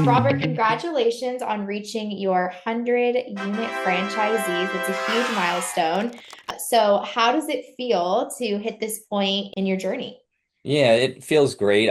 Robert, congratulations on reaching your 100 unit franchisees. It's a huge milestone. So, how does it feel to hit this point in your journey? Yeah, it feels great.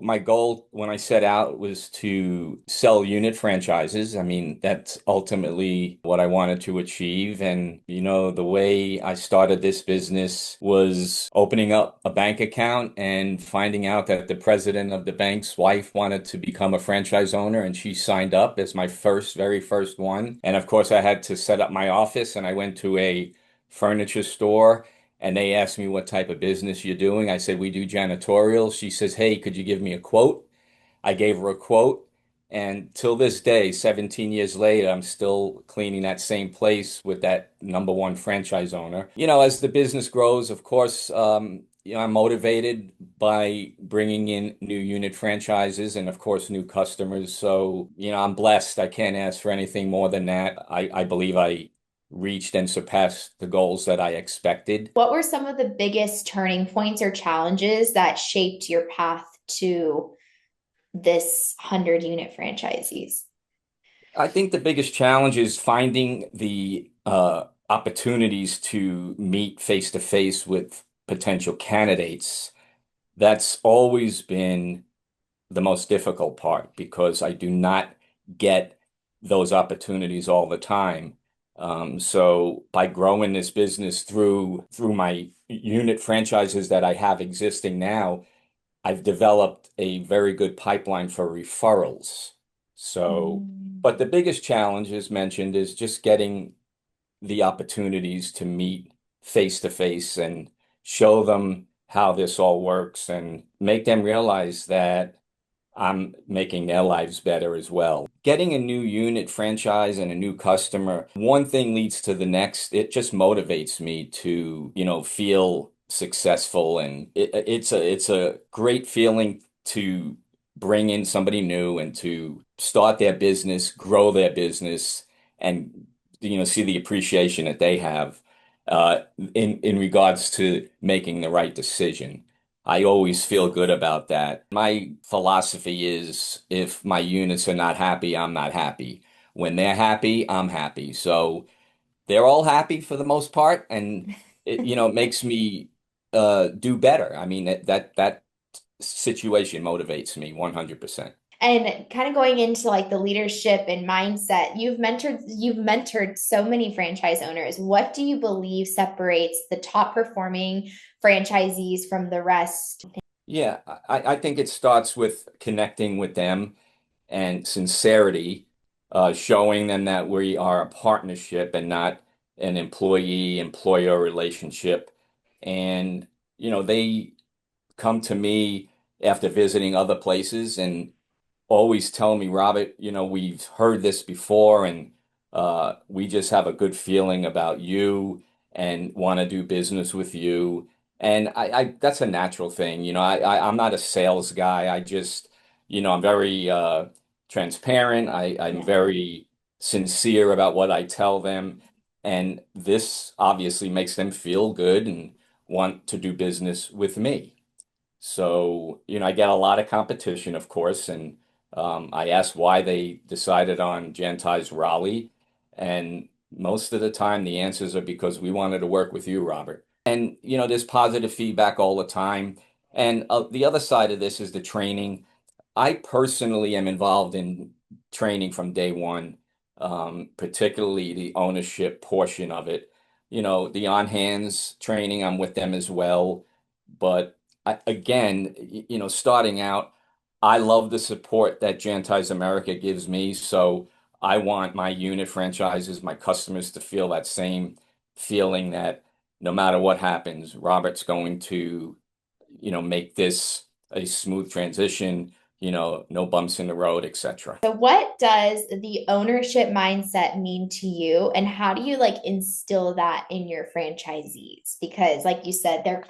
My goal when I set out was to sell unit franchises. I mean, that's ultimately what I wanted to achieve. And, the way I started this business was opening up a bank account and finding out that the president of the bank's wife wanted to become a franchise owner, and she signed up as my very first one. And of course, I had to set up my office, and I went to a furniture store and they asked me what type of business you're doing. I said, we do janitorial. She says, hey, could you give me a quote? I gave her a quote. And till this day, 17 years later, I'm still cleaning that same place with that number one franchise owner. As the business grows, of course, I'm motivated by bringing in new unit franchises and, of course, new customers. So, I'm blessed. I can't ask for anything more than that. I believe I reached and surpassed the goals that I expected. What were some of the biggest turning points or challenges that shaped your path to this 100 unit franchisees? I think the biggest challenge is finding the opportunities to meet face to face with potential candidates. That's always been the most difficult part because I do not get those opportunities all the time. So by growing this business through my unit franchises that I have existing now, I've developed a very good pipeline for referrals. So, Mm. but the biggest challenge, as mentioned, is just getting the opportunities to meet face to face and show them how this all works and make them realize that I'm making their lives better as well. Getting a new unit franchise and a new customer, one thing leads to the next. It just motivates me to, feel successful, and it's a great feeling to bring in somebody new and to start their business, grow their business, and see the appreciation that they have in regards to making the right decision. I always feel good about that. My philosophy is if my units are not happy, I'm not happy. When they're happy, I'm happy. So they're all happy for the most part, and it makes me do better. I mean that situation motivates me 100%. And kind of going into like the leadership and mindset, you've mentored so many franchise owners. What do you believe separates the top performing franchisees from the rest? Yeah, I think it starts with connecting with them and sincerity, showing them that we are a partnership and not an employee-employer relationship. And, they come to me after visiting other places and always tell me, Robert, we've heard this before and we just have a good feeling about you and want to do business with you. And I that's a natural thing. I'm not a sales guy. I just, I'm very transparent. I'm Yeah. very sincere about what I tell them. And this obviously makes them feel good and want to do business with me. So, I get a lot of competition, of course, and I asked why they decided on Jantize Raleigh, and most of the time the answers are because we wanted to work with you, Robert. And, there's positive feedback all the time. And the other side of this is the training. I personally am involved in training from day one, particularly the ownership portion of it. The on-hands training, I'm with them as well. But again, starting out, I love the support that Jantize America gives me. So I want my unit franchises, my customers to feel that same feeling that no matter what happens, Robert's going to, make this a smooth transition, no bumps in the road, etc. So what does the ownership mindset mean to you, and how do you like instill that in your franchisees? Because like you said, they're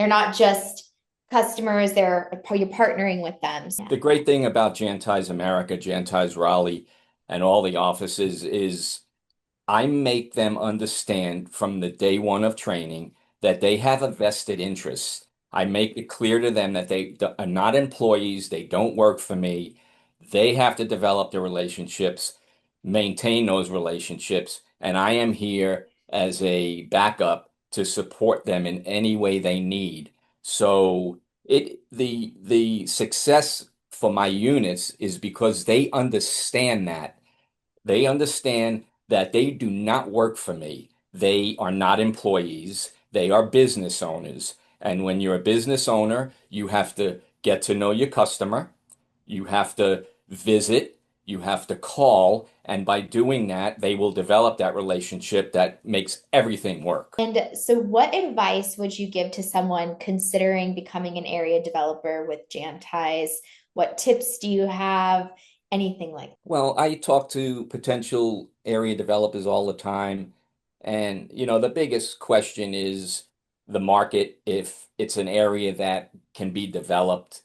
not just customers, you're partnering with them. The great thing about Jantize America, Jantize Raleigh, and all the offices is I make them understand from the day one of training that they have a vested interest. I make it clear to them that they are not employees, they don't work for me. They have to develop the relationships, maintain those relationships, and I am here as a backup to support them in any way they need. So the success for my units is because they understand that. They understand that they do not work for me. They are not employees. They are business owners. And when you're a business owner, you have to get to know your customer. You have to visit. You have to call. And by doing that, they will develop that relationship that makes everything work. And so, what advice would you give to someone considering becoming an area developer with Jantize? What tips do you have? Anything like that? Well, I talk to potential area developers all the time. And, the biggest question is the market, if it's an area that can be developed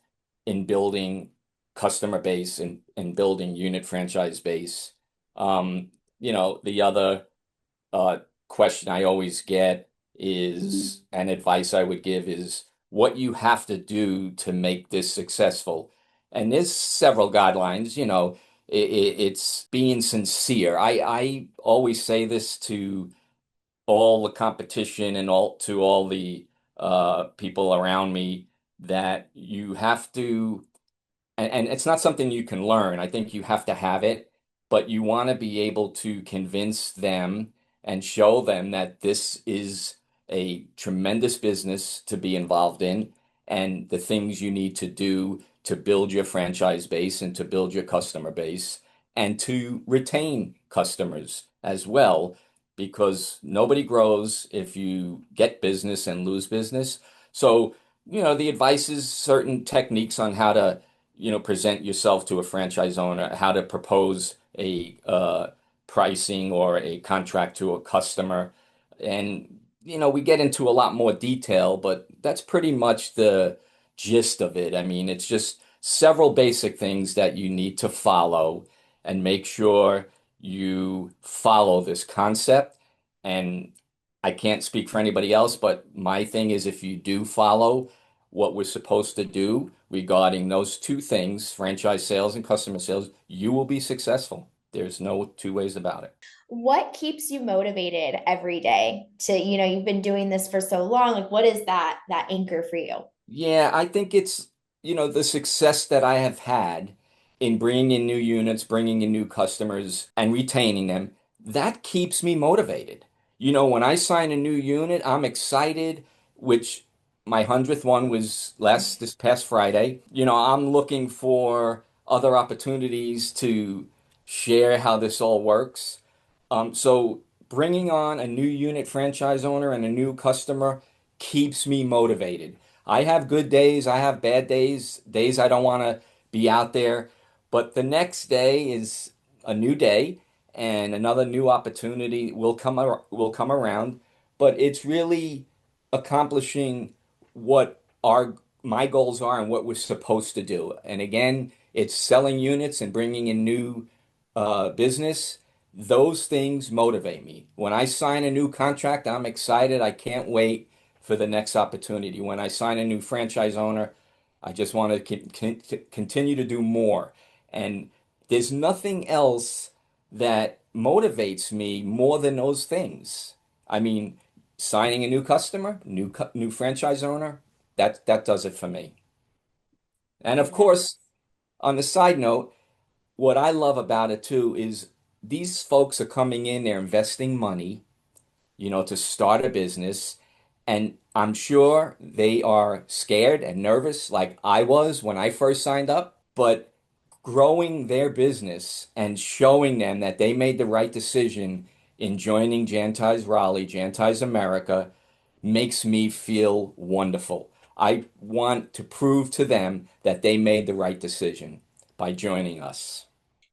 in building customer base and building unit franchise base. The other uh, question I always get is, and advice I would give is what you have to do to make this successful. And there's several guidelines, it's being sincere. I always say this to all the competition and all the people around me that you have to and it's not something you can learn. I think you have to have it, but you want to be able to convince them and show them that this is a tremendous business to be involved in and the things you need to do to build your franchise base and to build your customer base and to retain customers as well, because nobody grows if you get business and lose business. So, the advice is certain techniques on how to present yourself to a franchise owner, how to propose a pricing or a contract to a customer. And, we get into a lot more detail, but that's pretty much the gist of it. I mean, it's just several basic things that you need to follow and make sure you follow this concept. And I can't speak for anybody else, but my thing is if you do follow what we're supposed to do regarding those two things, franchise sales and customer sales, you will be successful. There's no two ways about it. What keeps you motivated every day to, you've been doing this for so long. Like, what is that anchor for you? Yeah, I think it's, the success that I have had in bringing in new units, bringing in new customers, and retaining them. That keeps me motivated. When I sign a new unit, I'm excited, which my 100th one was this past Friday. I'm looking for other opportunities to share how this all works. So bringing on a new unit franchise owner and a new customer keeps me motivated. I have good days, I have bad days, days I don't want to be out there, but the next day is a new day and another new opportunity will come around, but it's really accomplishing what our my goals are and what we're supposed to do. And again, it's selling units and bringing in new business. Those things motivate me. When I sign a new contract, I'm excited. I can't wait for the next opportunity. When I sign a new franchise owner, I just want to continue to do more. And there's nothing else that motivates me more than those things. I mean, signing a new customer, new franchise owner, that does it for me. And of course, on the side note, what I love about it too is these folks are coming in, they're investing money, to start a business. And I'm sure they are scared and nervous like I was when I first signed up, but growing their business and showing them that they made the right decision in joining Jantize Raleigh, Jantize America, makes me feel wonderful. I want to prove to them that they made the right decision by joining us.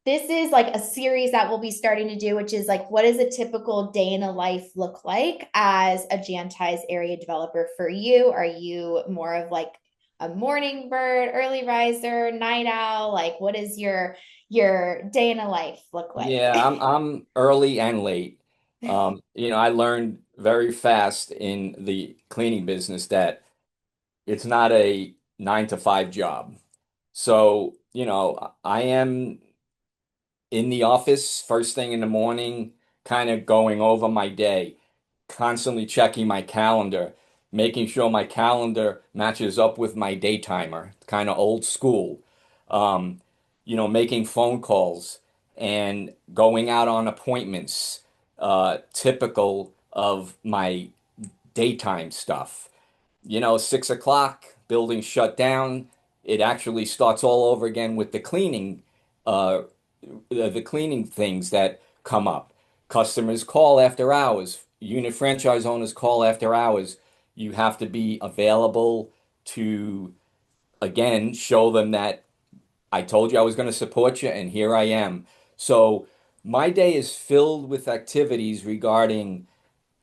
This is like a series that we'll be starting to do, which is like, what does a typical day in a life look like as a Jantize area developer for you? Are you more of like a morning bird, early riser, night owl? Like, what is your day in a life look like? Yeah, I'm early and late. I learned very fast in the cleaning business that it's not a 9 to 5 job. So, I am in the office first thing in the morning, kind of going over my day, constantly checking my calendar, making sure my calendar matches up with my day timer, kind of old school. Um, making phone calls and going out on appointments, typical of my daytime stuff. 6 o'clock, building shut down. It actually starts all over again with uh, the cleaning things that come up. Customers call after hours. Unit franchise owners call after hours. You have to be available to, again, show them that I told you I was going to support you, and here I am. So my day is filled with activities regarding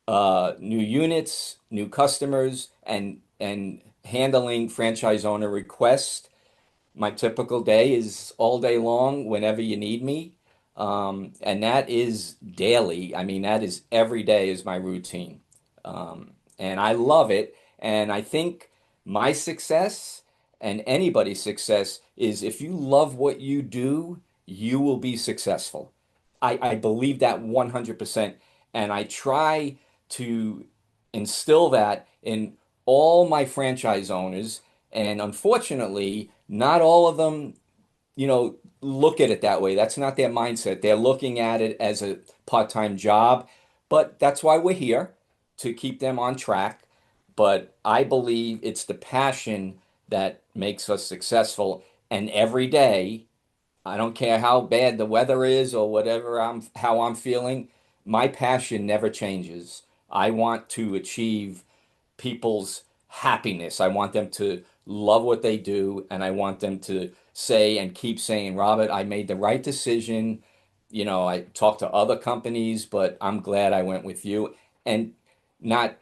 new units, new customers, and handling franchise owner requests. My typical day is all day long whenever you need me. And that is daily. I mean, that is every day is my routine. And I love it. And I think my success and anybody's success is if you love what you do, you will be successful. I believe that 100%. And I try to instill that in all my franchise owners. And unfortunately, not all of them, look at it that way. That's not their mindset. They're looking at it as a part-time job, but that's why we're here to keep them on track. But I believe it's the passion that makes us successful. And every day, I don't care how bad the weather is or how I'm feeling, my passion never changes. I want to achieve people's happiness. I want them to love what they do, and I want them to say and keep saying, Robert, I made the right decision. I talked to other companies, but I'm glad I went with you. And not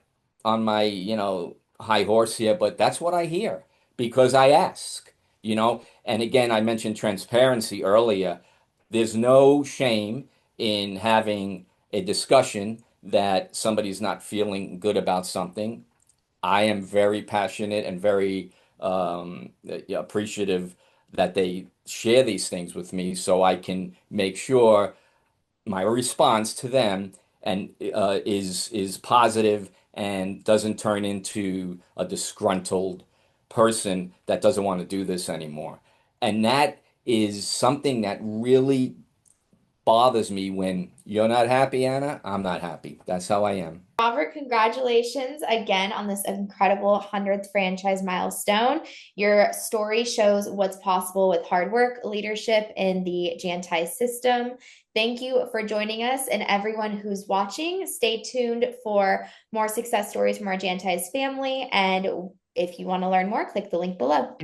on my, high horse here, but that's what I hear because I ask. And again, I mentioned transparency earlier. There's no shame in having a discussion that somebody's not feeling good about something. I am very passionate and very appreciative that they share these things with me so I can make sure my response to them is positive and doesn't turn into a disgruntled person that doesn't want to do this anymore. And that is something that really bothers me when you're not happy, Anna. I'm not happy. That's how I am. Robert, congratulations again on this incredible 100th franchise milestone. Your story shows what's possible with hard work, leadership in the Jantize system. Thank you for joining us, and everyone who's watching, stay tuned for more success stories from our Jantize family. And if you want to learn more, click the link below.